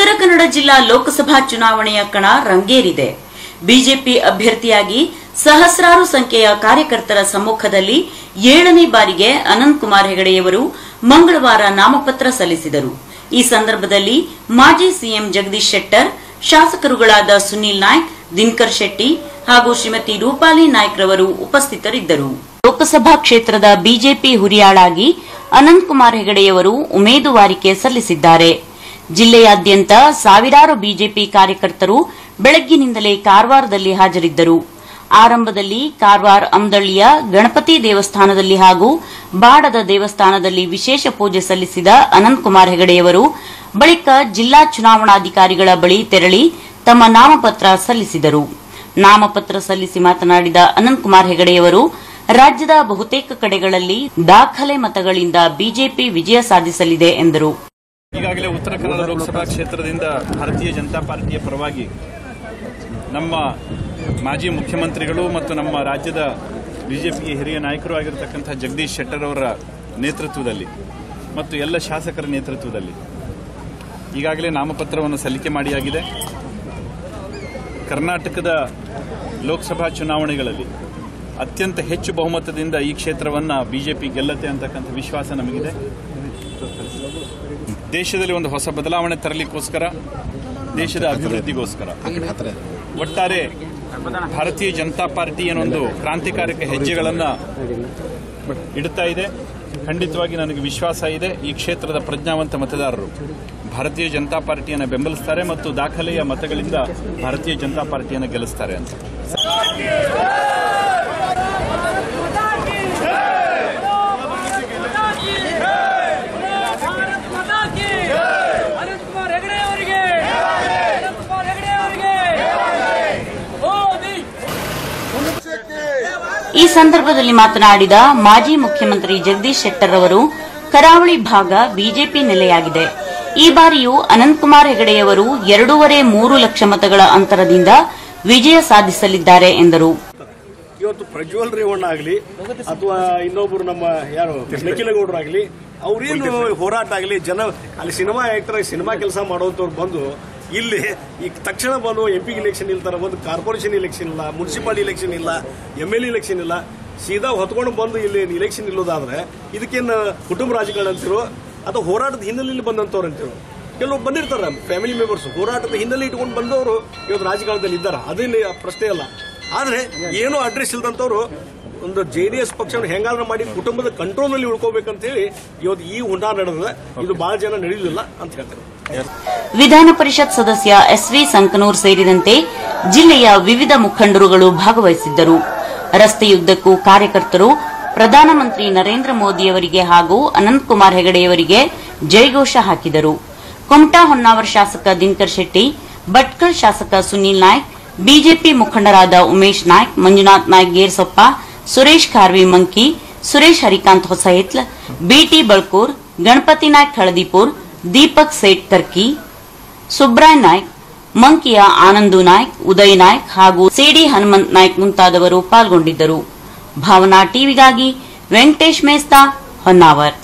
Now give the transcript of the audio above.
ಉತ್ತರ ಕನ್ನಡ ಜಿಲ್ಲಾ ಲೋಕಸಭಾ ಚುನಾವಣೆಯ ಕಣ ರಂಗೇರಿದೆ. ಬಿಜೆಪಿ ಅಭ್ಯರ್ಥಿಯಾಗಿ ಸಹಸ್ರಾರು ಸಂಖ್ಯೆಯ ಕಾರ್ಯಕರ್ತರ ಸಮ್ಮುಖದಲ್ಲಿ 7ನೇ ಬಾರಿಗೆ ಅನಂತಕುಮಾರ್ ಹೆಗಡೆಯವರು ಮಂಗಳವಾರ ನಾಮಪತ್ರ ಸಲ್ಲಿಸಿದರು. ಈ ಸಂದರ್ಭದಲ್ಲಿ ಮಾಜಿ ಸಿಎಂ ಜಗದೀಶ್ ಶೆಟ್ಟರ್, ಶಾಸಕರುಗಳಾದ ಸುನೀಲ್ ನಾಯ್ಕ್, ದಿನಕರ್ ಶೆಟ್ಟಿ ಹಾಗೂ ಶ್ರೀಮತಿ ರೂಪಾಲಿ ನಾಯ್ಕ್ ರವರು ಉಪಸ್ಥಿತರಿದ್ದರು. ಲೋಕಸಭಾ ಕ್ಷೇತ್ರದ ಬಿಜೆಪಿ ಹುರಿಯಾಳಾಗಿ ಅನಂತಕುಮಾರ್ ಹೆಗಡೆಯವರು ಉಮೇದುವಾರಿಕೆ ಸಲ್ಲಿಸಿದ್ದಾರೆ. ಜಿಲ್ಲೆಯಾದ್ಯಂತ ಸಾವಿರಾರು ಬಿಜೆಪಿ ಕಾರ್ಯಕರ್ತರು ಬೆಳಗ್ಗಿನಿಂದಲೇ ಕಾರವಾರದಲ್ಲಿ ಹಾಜರಿದ್ದರು. ಆರಂಭದಲ್ಲಿ ಕಾರವಾರ ಅಮದಳ್ಳಿಯ ಗಣಪತಿ ದೇವಸ್ಥಾನದಲ್ಲಿ ಹಾಗೂ ಬಾಡದ ದೇವಸ್ಥಾನದಲ್ಲಿ ವಿಶೇಷ ಪೂಜೆ ಸಲ್ಲಿಸಿದ ಅನಂತಕುಮಾರ್ ಹೆಗಡೆಯವರು ಬಳಿಕ ಜಿಲ್ಲಾ ಚುನಾವಣಾಧಿಕಾರಿಗಳ ಬಳಿ ತೆರಳಿ ತಮ್ಮ ನಾಮಪತ್ರ ಸಲ್ಲಿಸಿದರು. ನಾಮಪತ್ರ ಸಲ್ಲಿಸಿ ಮಾತನಾಡಿದ ಅನಂತಕುಮಾರ್ ಹೆಗಡೆಯವರು ರಾಜ್ಯದ ಬಹುತೇಕ ಕಡೆಗಳಲ್ಲಿ ದಾಖಲೆ ಮತಗಳಿಂದ ಬಿಜೆಪಿ ವಿಜಯ ಸಾಧಿಸಲಿದೆ ಎಂದರು. ಈಗಾಗಲೇ ಉತ್ತರ ಕನ್ನಡ ಲೋಕಸಭಾ ಕ್ಷೇತ್ರದಿಂದ ಭಾರತೀಯ ಜನತಾ ಪಾರ್ಟಿಯ ಪರವಾಗಿ ನಮ್ಮ ಮಾಜಿ ಮುಖ್ಯಮಂತ್ರಿಗಳು ಮತ್ತು ನಮ್ಮ ರಾಜ್ಯದ ಬಿಜೆಪಿಯ ಹಿರಿಯ ನಾಯಕರು ಆಗಿರತಕ್ಕಂಥ ಜಗದೀಶ್ ಶೆಟ್ಟರ್ ಅವರ ನೇತೃತ್ವದಲ್ಲಿ ಮತ್ತು ಎಲ್ಲ ಶಾಸಕರ ನೇತೃತ್ವದಲ್ಲಿ ಈಗಾಗಲೇ ನಾಮಪತ್ರವನ್ನು ಸಲ್ಲಿಕೆ ಮಾಡಿಯಾಗಿದೆ. ಕರ್ನಾಟಕದ ಲೋಕಸಭಾ ಚುನಾವಣೆಗಳಲ್ಲಿ ಅತ್ಯಂತ ಹೆಚ್ಚು ಬಹುಮತದಿಂದ ಈ ಕ್ಷೇತ್ರವನ್ನು ಬಿಜೆಪಿ ಗೆಲ್ಲುತ್ತೆ ಅಂತಕ್ಕಂಥ ವಿಶ್ವಾಸ ನಮಗಿದೆ. ದೇಶದಲ್ಲಿ ಒಂದು ಹೊಸ ಬದಲಾವಣೆ ತರಲಿಕ್ಕೋಸ್ಕರ, ದೇಶದ ಅಭಿವೃದ್ಧಿಗೋಸ್ಕರ ಒಟ್ಟಾರೆ ಭಾರತೀಯ ಜನತಾ ಪಾರ್ಟಿ ಏನೊಂದು ಕ್ರಾಂತಿಕಾರಕ ಹೆಜ್ಜೆಗಳನ್ನು ಇಡುತ್ತಾ ಇದೆ. ಖಂಡಿತವಾಗಿ ನನಗೆ ವಿಶ್ವಾಸ ಇದೆ, ಈ ಕ್ಷೇತ್ರದ ಪ್ರಜ್ಞಾವಂತ ಮತದಾರರು ಭಾರತೀಯ ಜನತಾ ಪಾರ್ಟಿಯನ್ನು ಬೆಂಬಲಿಸುತ್ತಾರೆ ಮತ್ತು ದಾಖಲೆಯ ಮತಗಳಿಂದ ಭಾರತೀಯ ಜನತಾ ಪಾರ್ಟಿಯನ್ನು ಗೆಲ್ಲಿಸುತ್ತಾರೆ ಅಂತ. ಈ ಸಂದರ್ಭದಲ್ಲಿ ಮಾತನಾಡಿದ ಮಾಜಿ ಮುಖ್ಯಮಂತ್ರಿ ಜಗದೀಶ್ ಶೆಟ್ಟರ್ ಅವರು, ಕರಾವಳಿ ಭಾಗ ಬಿಜೆಪಿ ನೆಲೆಯಾಗಿದೆ. ಈ ಬಾರಿಯೂ ಅನಂತಕುಮಾರ್ ಹೆಗಡೆಯವರು 2.5-3 ಲಕ್ಷ ಮತಗಳ ಅಂತರದಿಂದ ವಿಜಯ ಸಾಧಿಸಲಿದ್ದಾರೆ ಎಂದರು. ಇವತ್ತು ಪ್ರಜ್ವಲ್ ರೇವಣ್ಣ ಆಗಲಿ ಅಥವಾ ಇನ್ನೊಬ್ಬರು ನಮ್ಮ ಯಾರು ನಿಖಿಲಗೌಡರಾಗಲಿ, ಅವ್ರೇನು ಹೋರಾಟ ಆಗಲಿ, ಜನ ಅಲ್ಲಿ ಸಿನಿಮಾ ಆಕ್ಟರ್ ಸಿನಿಮಾ ಕೆಲಸ ಮಾಡೋಂಥವ್ರು ಬಂದು ಇಲ್ಲಿ ಈಗ ತಕ್ಷಣ ಬಂದು MP ಇಲೆಕ್ಷನ್ ಇಲ್ತಾರೆ, ಒಂದು ಕಾರ್ಪೊರೇಷನ್ ಇಲೆಕ್ಷನ್ ಇಲ್ಲ, ಮುನ್ಸಿಪಾಲಿಟಿ ಇಲೆಕ್ಷನ್ ಇಲ್ಲ, MLA ಇಲೆಕ್ಷನ್ ಇಲ್ಲ, ಸೀದಾ ಹೊತ್ಕೊಂಡು ಬಂದು ಇಲ್ಲಿ ಇಲೆಕ್ಷನ್ ಇಲ್ಲೋದಾದ್ರೆ ಇದಕ್ಕೇನು ಕುಟುಂಬ ರಾಜಕಾರಣ ಅಂತಿರೋ ಅಥವಾ ಹೋರಾಟದ ಹಿನ್ನೆಲೆಯಲ್ಲಿ ಬಂದಂಥವ್ರು ಅಂತಿರೋ. ಕೆಲವು ಬಂದಿರ್ತಾರೆ ಫ್ಯಾಮಿಲಿ ಮೆಂಬರ್ಸ್, ಹೋರಾಟದ ಹಿನ್ನೆಲೆ ಇಟ್ಕೊಂಡು ಬಂದವರು ಇವತ್ತು ರಾಜಕಾರಣದಲ್ಲಿ ಇದ್ದಾರೆ, ಅದೇನು ಪ್ರಶ್ನೆ ಅಲ್ಲ. ಆದರೆ ಏನೋ ಅಡ್ರೆಸ್ ಇಲ್ದಂಥವ್ರು ಒಂದು JDS ಪಕ್ಷವನ್ನು ಹೆಂಗಾದ್ರೂ ಮಾಡಿ ಕುಟುಂಬದ ಕಂಟ್ರೋಲ್ನಲ್ಲಿ ಉಳ್ಕೋಬೇಕಂತ ಹೇಳಿ ಇವತ್ತು ಈ ಹುಂಡ ನಡೆದಿದೆ. ಇದು ಬಹಳ ಜನ ನಡೆಯಲಿಲ್ಲ ಅಂತ ಹೇಳ್ತಾರೆ. ವಿಧಾನ ಪರಿಷತ್ ಸದಸ್ಯ SV ಸಂಕನೂರ್ ಸೇರಿದಂತೆ ಜಿಲ್ಲೆಯ ವಿವಿಧ ಮುಖಂಡರುಗಳು ಭಾಗವಹಿಸಿದ್ದರು. ರಸ್ತೆಯುದ್ದಕ್ಕೂ ಕಾರ್ಯಕರ್ತರು ಪ್ರಧಾನಮಂತ್ರಿ ನರೇಂದ್ರ ಮೋದಿಯವರಿಗೆ ಹಾಗೂ ಅನಂತಕುಮಾರ್ ಹೆಗಡೆಯವರಿಗೆ ಜಯಘೋಷ ಹಾಕಿದರು. ಕುಮಟಾ ಹೊನ್ನಾವರ ಶಾಸಕ ದಿನಕರ್ ಶೆಟ್ಟಿ, ಭಟ್ಕಳ ಶಾಸಕ ಸುನೀಲ್ ನಾಯ್ಕ್, ಬಿಜೆಪಿ ಮುಖಂಡರಾದ ಉಮೇಶ್ ನಾಯ್ಕ್, ಮಂಜುನಾಥ್ ನಾಯ್ಕ್ ಗೇರ್ಸೊಪ್ಪ, ಸುರೇಶ್ ಖಾರ್ವಿ ಮಂಕಿ, ಸುರೇಶ್ ಹರಿಕಾಂತ್ ಹೊಸಹಿತ್ಲ್, BT ಬಳ್ಕೂರ್, ಗಣಪತಿ ನಾಯ್ಕ್ ಹಳದಿಪುರ್, ದೀಪಕ್ ಸೇಠ್ ಕರ್ಕಿ, ಸುಬ್ರಾಯ್ ನಾಯ್ಕ್, ಮಂಕಿಯ ಆನಂದು ನಾಯ್ಕ್, ಉದಯ್ ನಾಯ್ಕ್ ಹಾಗೂ ಸಿಡಿ ಹನುಮಂತ್ ನಾಯ್ಕ್ ಮುಂತಾದವರು ಪಾಲ್ಗೊಂಡಿದ್ದರು. ಭಾವನಾ ಟಿವಿಗಾಗಿ ವೆಂಕಟೇಶ್ ಮೇಸ್ತಾ, ಹೊನ್ನಾವರ್.